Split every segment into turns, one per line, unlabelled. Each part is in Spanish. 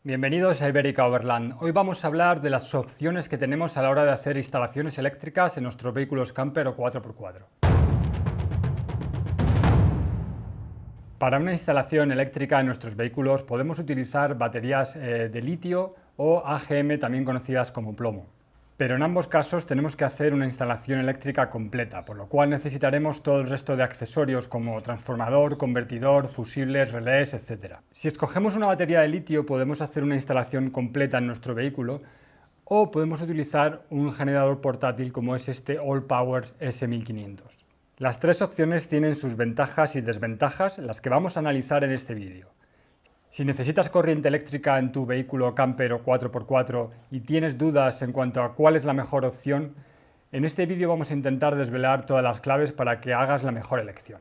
Bienvenidos a Ibérica Overland. Hoy vamos a hablar de las opciones que tenemos a la hora de hacer instalaciones eléctricas en nuestros vehículos camper o 4x4. Para una instalación eléctrica en nuestros vehículos podemos utilizar baterías de litio o AGM, también conocidas como plomo. Pero en ambos casos tenemos que hacer una instalación eléctrica completa, por lo cual necesitaremos todo el resto de accesorios como transformador, convertidor, fusibles, relés, etc. Si escogemos una batería de litio podemos hacer una instalación completa en nuestro vehículo o podemos utilizar un generador portátil como es este Allpower S1500. Las tres opciones tienen sus ventajas y desventajas, las que vamos a analizar en este vídeo. Si necesitas corriente eléctrica en tu vehículo camper o 4x4 y tienes dudas en cuanto a cuál es la mejor opción, en este vídeo vamos a intentar desvelar todas las claves para que hagas la mejor elección.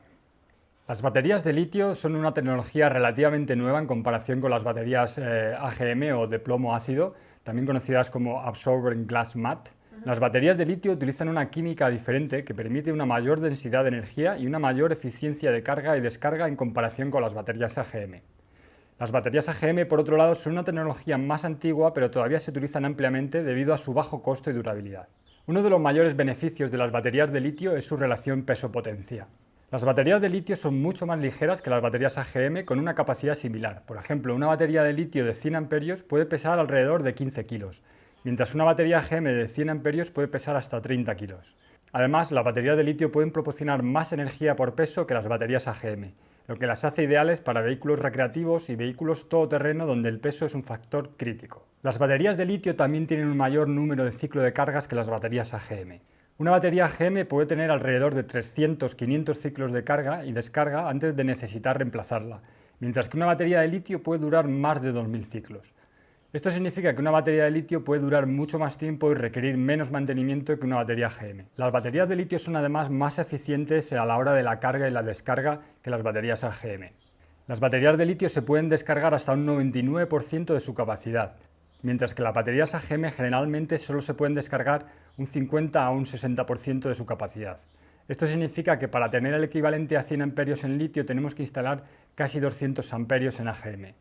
Las baterías de litio son una tecnología relativamente nueva en comparación con las baterías AGM o de plomo ácido, también conocidas como Absorbent Glass Mat. Las baterías de litio utilizan una química diferente que permite una mayor densidad de energía y una mayor eficiencia de carga y descarga en comparación con las baterías AGM. Las baterías AGM, por otro lado, son una tecnología más antigua, pero todavía se utilizan ampliamente debido a su bajo costo y durabilidad. Uno de los mayores beneficios de las baterías de litio es su relación peso-potencia. Las baterías de litio son mucho más ligeras que las baterías AGM con una capacidad similar. Por ejemplo, una batería de litio de 100 amperios puede pesar alrededor de 15 kilos, mientras una batería AGM de 100 amperios puede pesar hasta 30 kilos. Además, las baterías de litio pueden proporcionar más energía por peso que las baterías AGM, lo que las hace ideales para vehículos recreativos y vehículos todoterreno donde el peso es un factor crítico. Las baterías de litio también tienen un mayor número de ciclo de cargas que las baterías AGM. Una batería AGM puede tener alrededor de 300-500 ciclos de carga y descarga antes de necesitar reemplazarla, mientras que una batería de litio puede durar más de 2000 ciclos. Esto significa que una batería de litio puede durar mucho más tiempo y requerir menos mantenimiento que una batería AGM. Las baterías de litio son además más eficientes a la hora de la carga y la descarga que las baterías AGM. Las baterías de litio se pueden descargar hasta un 99% de su capacidad, mientras que las baterías AGM generalmente solo se pueden descargar un 50 a un 60% de su capacidad. Esto significa que para tener el equivalente a 100 amperios en litio tenemos que instalar casi 200 amperios en AGM.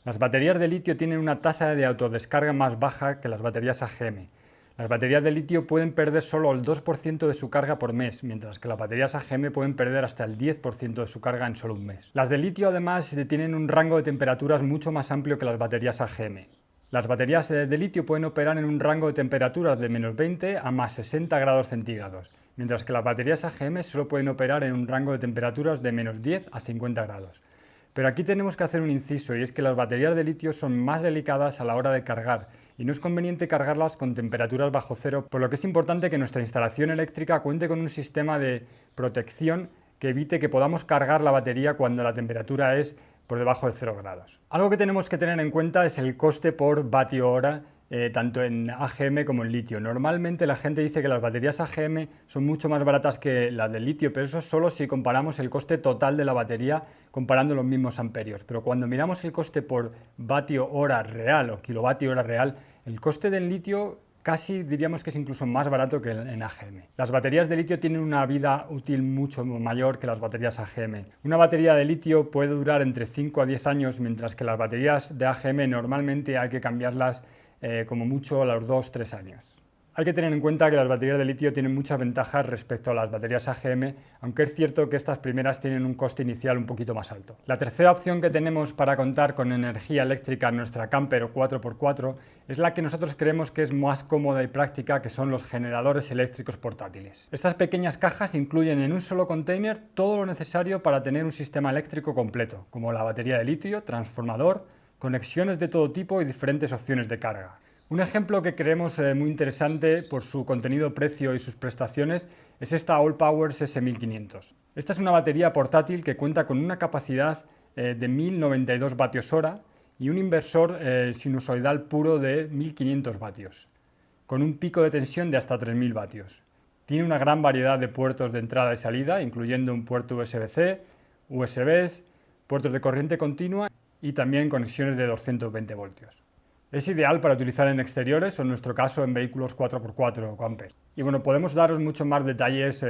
Las baterías de litio tienen una tasa de autodescarga más baja que las baterías AGM. Las baterías de litio pueden perder solo el 2% de su carga por mes, mientras que las baterías AGM pueden perder hasta el 10% de su carga en solo un mes. Las de litio además tienen un rango de temperaturas mucho más amplio que las baterías AGM. Las baterías de litio pueden operar en un rango de temperaturas de menos 20 a más 60 grados centígrados, mientras que las baterías AGM solo pueden operar en un rango de temperaturas de menos 10 a 50 grados. Pero aquí tenemos que hacer un inciso, y es que las baterías de litio son más delicadas a la hora de cargar y no es conveniente cargarlas con temperaturas bajo cero, por lo que es importante que nuestra instalación eléctrica cuente con un sistema de protección que evite que podamos cargar la batería cuando la temperatura es por debajo de 0 grados. Algo que tenemos que tener en cuenta es el coste por vatio hora, tanto en AGM como en litio. Normalmente la gente dice que las baterías AGM son mucho más baratas que las de litio, pero eso solo si comparamos el coste total de la batería comparando los mismos amperios. Pero cuando miramos el coste por vatio hora real o kilovatio hora real, el coste del litio casi diríamos que es incluso más barato que en AGM. Las baterías de litio tienen una vida útil mucho mayor que las baterías AGM. Una batería de litio puede durar entre 5 a 10 años, mientras que las baterías de AGM normalmente hay que cambiarlas como mucho a los 2-3 años. Hay que tener en cuenta que las baterías de litio tienen muchas ventajas respecto a las baterías AGM, aunque es cierto que estas primeras tienen un coste inicial un poquito más alto. La tercera opción que tenemos para contar con energía eléctrica en nuestra camper o 4x4 es la que nosotros creemos que es más cómoda y práctica, que son los generadores eléctricos portátiles. Estas pequeñas cajas incluyen en un solo container todo lo necesario para tener un sistema eléctrico completo, como la batería de litio, transformador, conexiones de todo tipo y diferentes opciones de carga. Un ejemplo que creemos muy interesante por su contenido, precio y sus prestaciones es esta Allpower S1500. Esta es una batería portátil que cuenta con una capacidad de 1092 vatios hora y un inversor sinusoidal puro de 1500 vatios, con un pico de tensión de hasta 3000 vatios. Tiene una gran variedad de puertos de entrada y salida, incluyendo un puerto USB-C, USBs, puertos de corriente continua y también conexiones de 220 voltios. Es ideal para utilizar en exteriores o en nuestro caso en vehículos 4x4 o camper. Y bueno, podemos daros muchos más detalles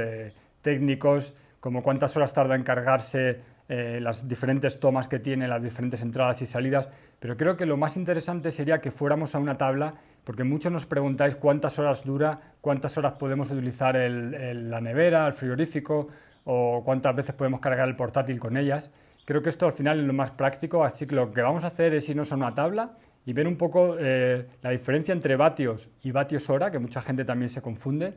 técnicos, como cuántas horas tarda en cargarse las diferentes tomas que tiene, las diferentes entradas y salidas, pero creo que lo más interesante sería que fuéramos a una tabla, porque muchos nos preguntáis cuántas horas dura, cuántas horas podemos utilizar la nevera, el frigorífico, o cuántas veces podemos cargar el portátil con ellas. Creo que esto al final es lo más práctico, así que lo que vamos a hacer es irnos a una tabla y ver un poco la diferencia entre vatios y vatios hora, que mucha gente también se confunde,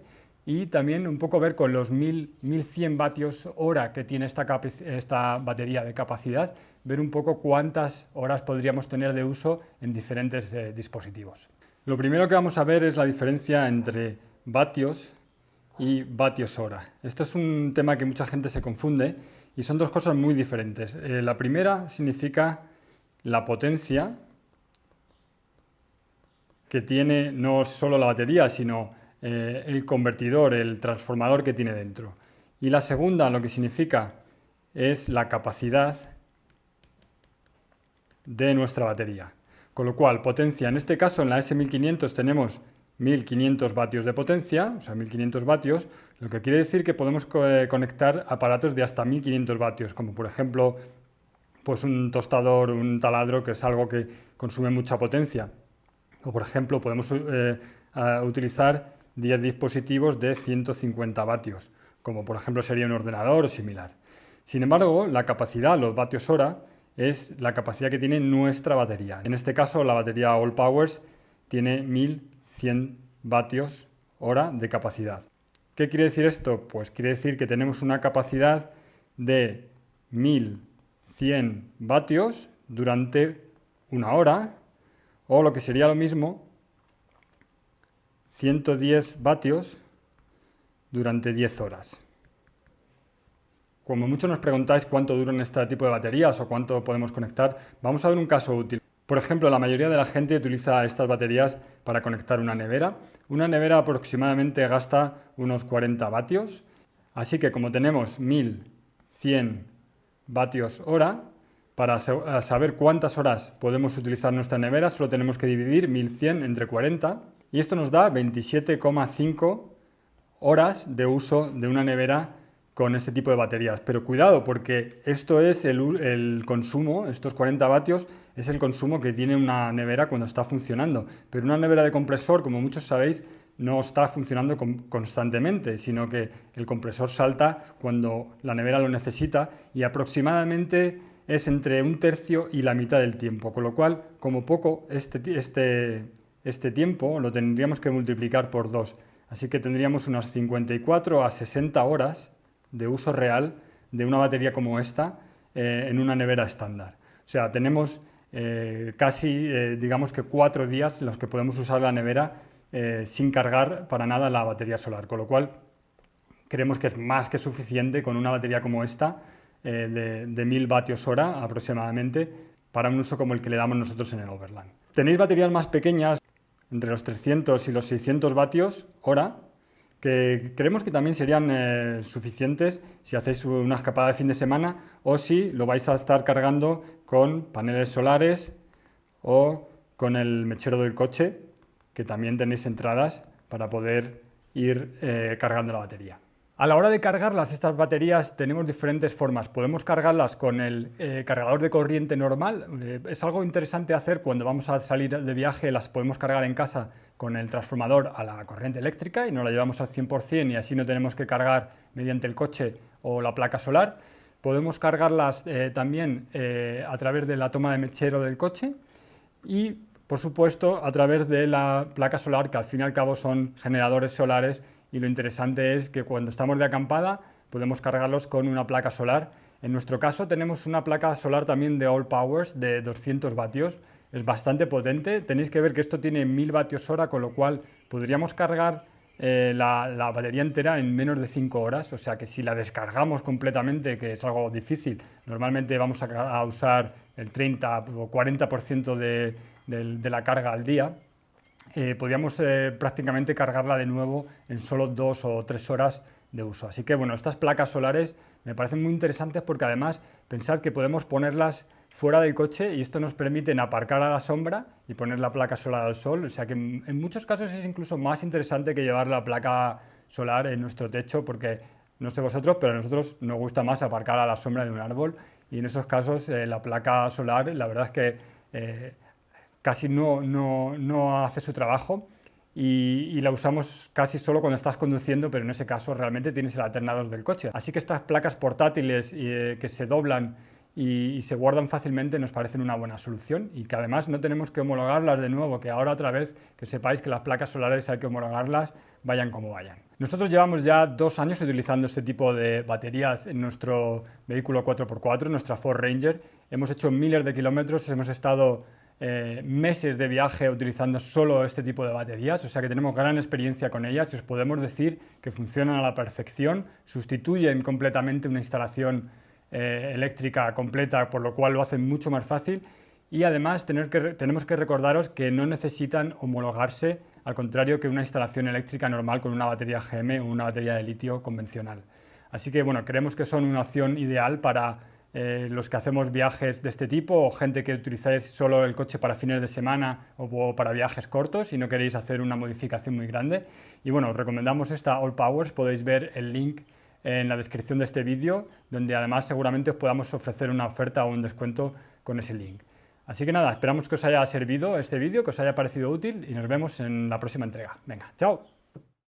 y también un poco ver con los 1100 vatios hora que tiene esta batería de capacidad, ver un poco cuántas horas podríamos tener de uso en diferentes dispositivos. Lo primero que vamos a ver es la diferencia entre vatios y vatios hora. Esto es un tema que mucha gente se confunde y son dos cosas muy diferentes. La primera significa la potencia que tiene no solo la batería, sino el convertidor, el transformador que tiene dentro. Y la segunda, lo que significa, es la capacidad de nuestra batería. Con lo cual, potencia, en este caso en la S1500 tenemos 1500 vatios de potencia, o sea, 1500 vatios, lo que quiere decir que podemos conectar aparatos de hasta 1500 vatios, como por ejemplo pues un tostador, un taladro, que es algo que consume mucha potencia. O por ejemplo, podemos utilizar 10 dispositivos de 150 vatios, como por ejemplo sería un ordenador o similar. Sin embargo, la capacidad, los vatios hora, es la capacidad que tiene nuestra batería. En este caso, la batería Allpowers tiene 1100 vatios hora de capacidad. ¿Qué quiere decir esto? Pues quiere decir que tenemos una capacidad de 1100 vatios durante una hora, o lo que sería lo mismo, 110 vatios durante 10 horas. Como muchos nos preguntáis cuánto duran este tipo de baterías o cuánto podemos conectar, vamos a ver un caso útil. Por ejemplo, la mayoría de la gente utiliza estas baterías para conectar una nevera. Una nevera aproximadamente gasta unos 40 vatios, así que como tenemos 1100 vatios hora, para saber cuántas horas podemos utilizar nuestra nevera, solo tenemos que dividir 1100 entre 40 y esto nos da 27,5 horas de uso de una nevera con este tipo de baterías. Pero cuidado, porque esto es el consumo, estos 40 vatios, es el consumo que tiene una nevera cuando está funcionando. Pero una nevera de compresor, como muchos sabéis, no está funcionando constantemente, sino que el compresor salta cuando la nevera lo necesita y aproximadamente es entre un tercio y la mitad del tiempo, con lo cual, como poco, este tiempo lo tendríamos que multiplicar por 2. Así que tendríamos unas 54 a 60 horas de uso real de una batería como esta en una nevera estándar. O sea, tenemos casi, digamos que 4 días en los que podemos usar la nevera sin cargar para nada la batería solar, con lo cual creemos que es más que suficiente con una batería como esta de 1000 vatios hora aproximadamente para un uso como el que le damos nosotros en el Overland. Tenéis baterías más pequeñas, entre los 300 y los 600 vatios hora, que creemos que también serían suficientes si hacéis una escapada de fin de semana o si lo vais a estar cargando con paneles solares o con el mechero del coche, que también tenéis entradas para poder ir cargando la batería. A la hora de cargarlas, estas baterías, tenemos diferentes formas. Podemos cargarlas con el cargador de corriente normal. Es algo interesante hacer cuando vamos a salir de viaje, las podemos cargar en casa con el transformador a la corriente eléctrica y nos la llevamos al 100% y así no tenemos que cargar mediante el coche o la placa solar. Podemos cargarlas también a través de la toma de mechero del coche y, por supuesto, a través de la placa solar, que al fin y al cabo son generadores solares. Y lo interesante es que cuando estamos de acampada podemos cargarlos con una placa solar. En nuestro caso tenemos una placa solar también de Allpowers de 200 vatios. Es bastante potente. Tenéis que ver que esto tiene 1000 vatios hora, con lo cual podríamos cargar la batería entera en menos de 5 horas. O sea que si la descargamos completamente, que es algo difícil, normalmente vamos a usar el 30 o 40% de la carga al día. Podríamos prácticamente cargarla de nuevo en solo 2 o 3 horas de uso. Así que bueno, estas placas solares me parecen muy interesantes porque además pensad que podemos ponerlas fuera del coche y esto nos permite aparcar a la sombra y poner la placa solar al sol. O sea que en muchos casos es incluso más interesante que llevar la placa solar en nuestro techo porque no sé vosotros, pero a nosotros nos gusta más aparcar a la sombra de un árbol y en esos casos la placa solar la verdad es que casi no hace su trabajo y la usamos casi solo cuando estás conduciendo, pero en ese caso realmente tienes el alternador del coche. Así que estas placas portátiles que se doblan y se guardan fácilmente nos parecen una buena solución y que además no tenemos que homologarlas de nuevo, que ahora otra vez que sepáis que las placas solares hay que homologarlas, vayan como vayan. Nosotros llevamos ya 2 años utilizando este tipo de baterías en nuestro vehículo 4x4, nuestra Ford Ranger. Hemos hecho miles de kilómetros, hemos estado meses de viaje utilizando solo este tipo de baterías, o sea que tenemos gran experiencia con ellas y os podemos decir que funcionan a la perfección, sustituyen completamente una instalación eléctrica completa, por lo cual lo hacen mucho más fácil y además tenemos que recordaros que no necesitan homologarse, al contrario que una instalación eléctrica normal con una batería GM o una batería de litio convencional. Así que bueno, creemos que son una opción ideal para los que hacemos viajes de este tipo o gente que utilizáis solo el coche para fines de semana o para viajes cortos y no queréis hacer una modificación muy grande. Y bueno, os recomendamos esta All Powers, podéis ver el link en la descripción de este vídeo, donde además seguramente os podamos ofrecer una oferta o un descuento con ese link. Así que nada, esperamos que os haya servido este vídeo, que os haya parecido útil y nos vemos en la próxima entrega. Venga, chao.